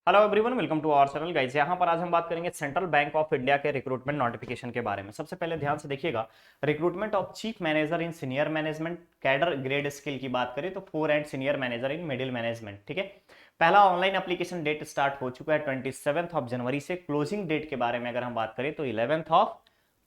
Hello everyone, welcome to our channel guys. यहाँ पर आज हम बात करेंगे सेंट्रल बैंक ऑफ इंडिया के रिक्रूटमेंट नोटिफिकेशन के बारे में। सबसे पहले ध्यान से देखिएगा, recruitment of chief manager in senior management cadre grade scale की बात करें तो 4 and senior manager in middle management. ठीक है, पहला ऑनलाइन एप्लीकेशन डेट स्टार्ट हो चुका है 27 जनवरी से। क्लोजिंग डेट के बारे में अगर हम बात करें तो 11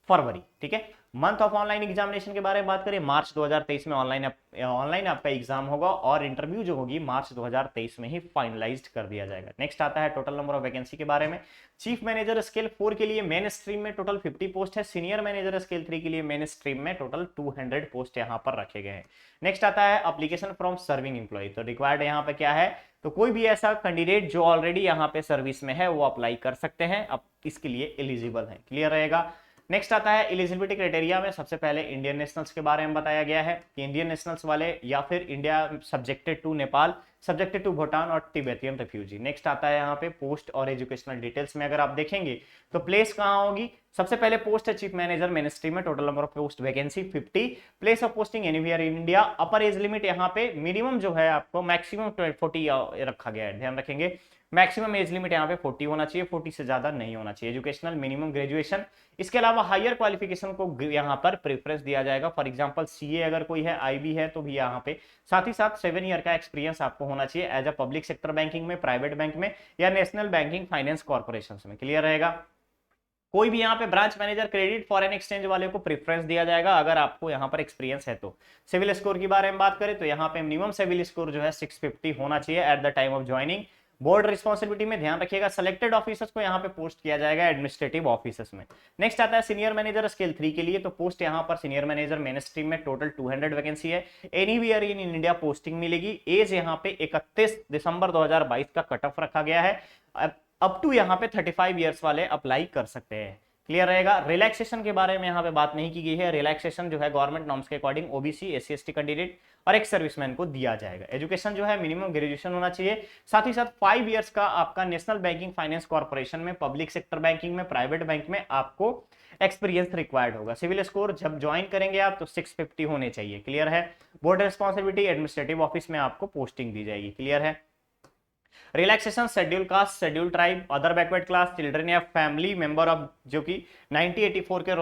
फरवरी। ठीक है, मंथ ऑफ ऑनलाइन एग्जामिनेशन के बारे में बात करें, मार्च 2023 में ऑनलाइन आपका एग्जाम होगा और इंटरव्यू जो होगी मार्च 2023 में ही फाइनलाइज्ड कर दिया जाएगा। नेक्स्ट आता है टोटल नंबर ऑफ वैकेंसी के बारे में। चीफ मैनेजर स्केल 4 के लिए मेन स्ट्रीम में टोटल 50 पोस्ट है। सीनियर मैनेजर स्केल 3 के लिए मेन स्ट्रीम में टोटल 200 पोस्ट यहां पर रखे गए हैं। नेक्स्ट आता है अप्लीकेशन फ्रॉम सर्विंग एम्प्लॉय। तो रिक्वायर्ड यहाँ पे क्या है, तो कोई भी ऐसा कैंडिडेट जो ऑलरेडी यहाँ पे सर्विस में है वो अप्लाई कर सकते हैं, अब इसके लिए एलिजिबल है। क्लियर रहेगा। नेक्स्ट आता है एलिजिबिलिटी क्राइटेरिया में सबसे पहले इंडियन नेशनल्स के बारे में बताया गया है कि इंडियन नेशनल्स वाले या फिर India subjected to Nepal, subjected to Bhutan और तिब्बतियन रिफ्यूजी। नेक्स्ट आता है यहाँ पे पोस्ट और एजुकेशनल डिटेल्स में अगर आप देखेंगे तो प्लेस कहाँ होगी। सबसे पहले पोस्ट है चीफ मैनेजर मिनिस्ट्री में, total number of post vacancy 50। Place of posting anywhere in India. Upper age limit यहाँ पे मिनिमम जो है आपको मैक्सिमम 40 रखा गया है, ध्यान रखेंगे। मैक्सिमम एज लिमिट यहाँ पे 40 होना चाहिए, 40 से ज्यादा नहीं होना चाहिए। Educational minimum graduation. इसके अलावा हायर क्वालिफिकेशन को यहाँ पर प्रेफरेंस दिया जाएगा। फॉर एग्जांपल सीए अगर कोई है, आईबी है तो भी यहाँ पे साथ ही साथ 7 ईयर का एक्सपीरियंस आपको होना चाहिए as a public sector banking में, प्राइवेट बैंक में या नेशनल बैंकिंग फाइनेंस कॉर्पोरेशन में। क्लियर रहेगा। कोई भी यहाँ पे branch manager, credit, foreign exchange वाले को प्रेफरेंस दिया जाएगा अगर आपको यहाँ पर एक्सपीरियंस है तो। सिविल स्कोर की बारे में बात करें तो यहाँ पे मिनिमम सिविल स्कोर जो है 650 होना चाहिए at the time of joining. Board responsibility में ध्यान रखिएगा, सेलेक्टेड ऑफिसर्स को यहाँ पे पोस्ट किया जाएगा एडमिनिस्ट्रेटिव ऑफिसर्स में। नेक्स्ट आता है सीनियर मैनेजर स्केल 3 के लिए, तो पोस्ट यहाँ पर सीनियर मैनेजर मेन स्ट्रीम में टोटल 200 वैकेंसी है। एनीवेयर इन इंडिया पोस्टिंग मिलेगी। एज यहाँ पे 31 दिसंबर 2022 का कट ऑफ रखा गया है। अप टू यहाँ पे 35 ईयर्स वाले अप्लाई कर सकते हैं। क्लियर रहेगा। रिलैक्सेशन के बारे में यहाँ पे बात नहीं की गई है। रिलैक्सेशन जो है गवर्नमेंट नॉर्म्स के according OBC, SC ST candidate और एक सर्विसमैन को दिया जाएगा। एजुकेशन जो है मिनिमम ग्रेजुएशन होना चाहिए। साथ ही साथ 5 ईयर्स का आपका नेशनल बैंकिंग फाइनेंस कॉर्पोरेशन में, पब्लिक सेक्टर बैंकिंग में, प्राइवेट बैंक में आपको एक्सपीरियंस रिक्वायर्ड होगा। सिविल स्कोर जब ज्वाइन करेंगे आप तो 650 होने चाहिए। क्लियर है। बोर्ड रिस्पॉन्सिबिलिटी एडमिनिस्ट्रेटिव ऑफिस में आपको पोस्टिंग दी जाएगी। क्लियर है। Relaxation schedule caste, schedule tribe, other backward class, children या फैमिली मेंबर ऑफ, जो कि 1984 के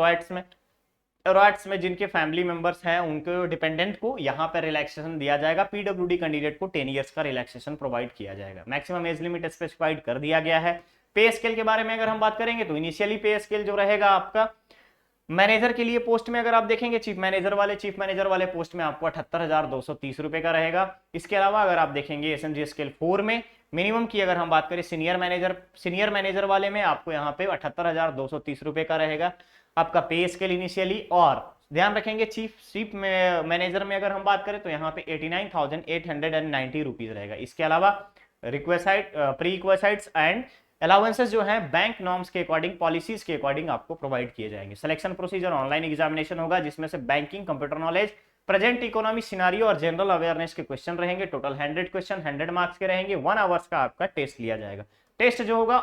रॉयट्स में जिनके फैमिली मेंबर्स हैं उनको डिपेंडेंट को यहाँ पर रिलैक्सेशन दिया जाएगा। पीडब्ल्यूडी कैंडिडेट को 10 ईयर्स का रिलैक्सेशन प्रोवाइड किया जाएगा। मैक्सिमम एज लिमिट स्पेसिफाइड कर दिया गया है। पे स्केल के बारे में अगर हम बात करेंगे तो इनिशियली पे स्केल जो रहेगा आपका मैनेजर के लिए पोस्ट में अगर आप देखेंगे चीफ मैनेजर वाले पोस्ट में आपको 78,230 रुपए का रहेगा। इसके अलावा अगर आप देखेंगे एसएमजी स्केल 4 में मिनिमम की अगर हम बात करें सीनियर मैनेजर वाले में आपको यहाँ पे 78,230 रुपए का रहेगा आपका पे स्केल इनिशियली। और ध्यान रखेंगे चीफ मैनेजर में अगर हम बात करें तो यहाँ पे 89,890 रुपीज रहेगा। इसके अलावा रिक्वेसाइड, प्री रिक्वेसाइड्स एंड अलाउंसेस जो है बैंक नॉर्म्स के अकॉर्डिंग, पॉलिसीज के अकॉर्डिंग आपको प्रोवाइड किए जाएंगे। सिलेक्शन प्रोसीजर ऑनलाइन एग्जामिनेशन होगा जिसमें से banking, computer knowledge, present economy scenario और जनरल अवेयरनेस के क्वेश्चन रहेंगे। टोटल 100 क्वेश्चन 100 मार्क्स के रहेंगे। 1 आवर्स का आपका टेस्ट लिया जाएगा। टेस्ट जो होगा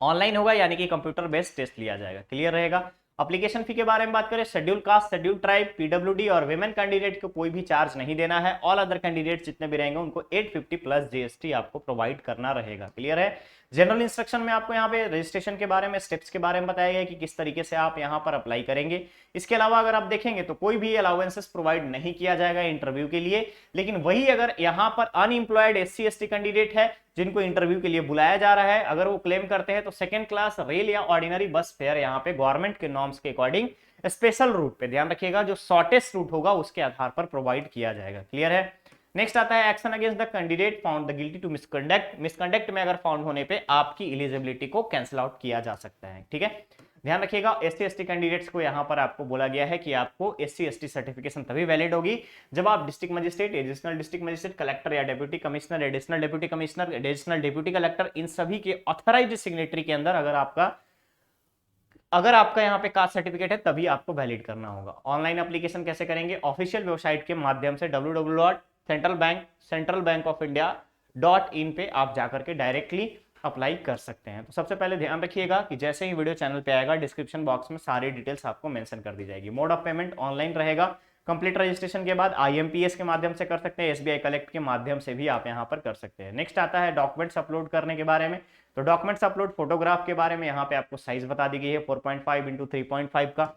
ऑनलाइन होगा, यानी कि कंप्यूटर बेस्ड टेस्ट लिया जाएगा। क्लियर रहेगा। एप्लीकेशन फी के बारे में बात करें, schedule caste, schedule tribe, PWD और विमेन कैंडिडेट को कोई भी चार्ज नहीं देना है। ऑल अदर कैंडिडेट जितने भी रहेंगे उनको 850 प्लस जीएसटी आपको प्रोवाइड करना रहेगा। क्लियर है। जनरल इंस्ट्रक्शन में आपको यहाँ पे रजिस्ट्रेशन के बारे में, स्टेप्स के बारे में बताया गया कि किस तरीके से आप यहाँ पर अप्लाई करेंगे। इसके अलावा अगर आप देखेंगे तो कोई भी अलाउंसेस प्रोवाइड नहीं किया जाएगा इंटरव्यू के लिए। लेकिन वही अगर यहाँ पर अनएम्प्लॉयड एससी एसटी कैंडिडेट है जिनको इंटरव्यू के लिए बुलाया जा रहा है, अगर वो क्लेम करते हैं तो सेकंड क्लास रेल या ऑर्डिनरी बस फेयर यहाँ पे गवर्नमेंट के नॉर्म्स के अकॉर्डिंग स्पेशल रूट पे, ध्यान रखिएगा, जो शॉर्टेस्ट रूट होगा उसके आधार पर प्रोवाइड किया जाएगा। क्लियर है। नेक्स्ट आता है action against the candidate found the guilty to misconduct में अगर फाउंड होने पे आपकी एलिजिबिलिटी को कैंसिल आउट किया जा सकता है। ठीक है, ध्यान रखिएगा। एससी एसटी कैंडिडेट्स को यहाँ पर आपको बोला गया है कि आपको एससी एसटी सर्टिफिकेशन तभी वैलिड होगी जब आप district magistrate, additional district magistrate, collector या deputy commissioner, additional deputy commissioner, additional deputy collector, इन सभी के ऑथराइज्ड सिग्नेटरी के अंदर अगर आपका यहाँ पे कास्ट सर्टिफिकेट है तभी आपको वैलिड करना होगा। ऑनलाइन एप्लीकेशन कैसे करेंगे, ऑफिशियल वेबसाइट के माध्यम से www.centralbankofIndia.in पे आप जाकर के डायरेक्टली अप्लाई कर सकते हैं। तो सबसे पहले ध्यान रखिएगा कि जैसे ही वीडियो चैनल पे आएगा डिस्क्रिप्शन बॉक्स में सारी डिटेल्स आपको मेंशन कर दी जाएगी। मोड ऑफ पेमेंट ऑनलाइन रहेगा। कंप्लीट रजिस्ट्रेशन के बाद IMPS के माध्यम से कर सकते हैं, SBI कलेक्ट के माध्यम से भी आप यहाँ पर कर सकते हैं। नेक्स्ट आता है डॉक्यूमेंट्स अपलोड करने के बारे में। तो डॉक्यूमेंट्स अपलोड फोटोग्राफ के बारे में यहाँ पे आपको साइज बता दी गई है 4.5 इंटू 3.5 का।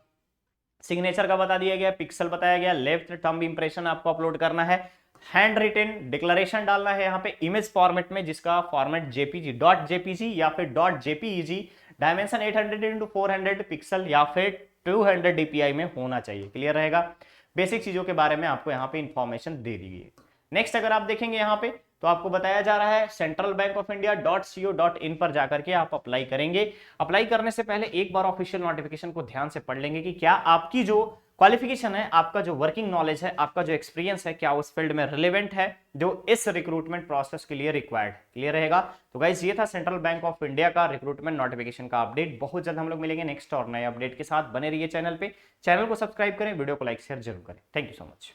सिग्नेचर का बता दिया गया, पिक्सल बताया गया, लेफ्ट थंब इंप्रेशन आपको अपलोड करना है, हैंड रिटन डिक्लेरेशन डालना है यहाँ पे इमेज फॉर्मेट में, जिसका फॉर्मेट JPG .jpg या फिर .jpeg, डायमेंशन 800 इंटू 400 पिक्सल या फिर 200 DPI में होना चाहिए। क्लियर रहेगा। बेसिक चीजों के बारे में आपको यहाँ पे इंफॉर्मेशन दे दी गई है। नेक्स्ट अगर आप देखेंगे यहाँ पे तो आपको बताया जा रहा है central Bank of India .co.in पर जाकर के आप अप्लाई करेंगे। अप्लाई करने से पहले एक बार ऑफिशियल नोटिफिकेशन को ध्यान से पढ़ लेंगे कि क्या आपकी जो क्वालिफिकेशन है, आपका जो वर्किंग नॉलेज है, आपका जो एक्सपीरियंस है, क्या उस फील्ड में रिलेवेंट है जो इस रिक्रूटमेंट प्रोसेस के लिए रिक्वायर्ड। क्लियर रहेगा। तो गाइस ये था सेंट्रल बैंक ऑफ इंडिया का रिक्रूटमेंट नोटिफिकेशन का अपडेट। बहुत जल्द हम लोग मिलेंगे नेक्स्ट और नए अपडेट के साथ। बने रहिए चैनल पे, चैनल को सब्सक्राइब करें, वीडियो को लाइक शेयर जरूर करें। Thank you so much.